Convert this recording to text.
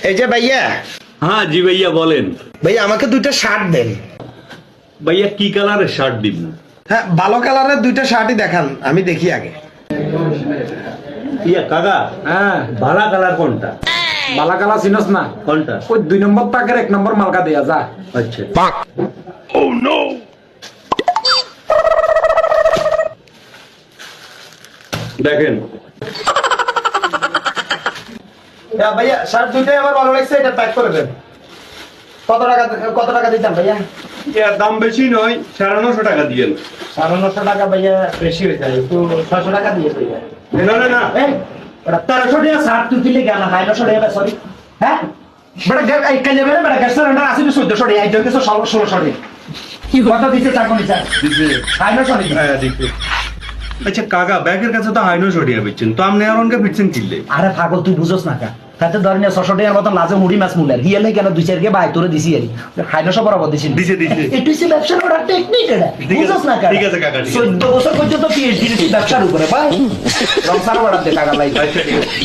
এই যে ভাইয়া। হ্যাঁ জি ভাইয়া বলেন। ভাইয়া আমাকে দুইটা শার্ট দেন। ভাইয়া কি কালারের শার্ট দিব? হ্যাঁ ভালো কালারের দুইটা শার্টই দেখান, আমি দেখি আগে। ইয়া কাকা, হ্যাঁ ভাড়া কালার কোনটা? বালা কালা চিনস না? কোনটা? ওই 2 নম্বর তাকের 1 নম্বর মালকা দেয়া যা। আচ্ছা। ও নো। দেখেন ভাইয়া শার্ট দুইটাই আমার ভালো লাগছে, এটা প্যাক করে দেন। কত টাকা দিতাম ভাইয়া? এর দাম বেশি নয়, 950 টাকা দিয়েন। 950 টাকা ভাইয়া বেশি হয়ে যায়, একটু 600 টাকা দিয়ে ভাইয়া। না না না, এই ওটা 1300 টাকা শার্ট তুই দিলে গেল না, 900 টাকা সরি। হ্যাঁ বড় এই কাজে বেরে বড় গ্যাসের আসি 1400 টাকা, এই জন্য 1600 টাকা। কত দিতে চাকো নি স্যার? দিছে 900 টাকা। হ্যাঁ দিছে। আচ্ছা কাকা, ব্যাগের কাছে তো 950 টাকা বেচছেন, তো আপনি আর অনকে ফিটছেন কিনলে? আরে পাগল তুই বুঝছ না কা, তাতে ধরে নিয়ে 600 টাকার মতন লাজে মুড়ি মাছ মুলার হিয়ালে কেন 2-4 কে বাই তোরে দিছি আরি 900 বরাবর দিছি। দিছে দিছে। একটু সে ব্যবসার ওটা টেকনিক এটা বুঝছ না কা? ঠিক আছে কাকা, ঠিক আছে। 14 বছর পর্যন্ত পিএইচডি দিছি ব্যবসার উপরে ভাই, রংসার বড় টাকা লাই। আচ্ছা ঠিক আছে।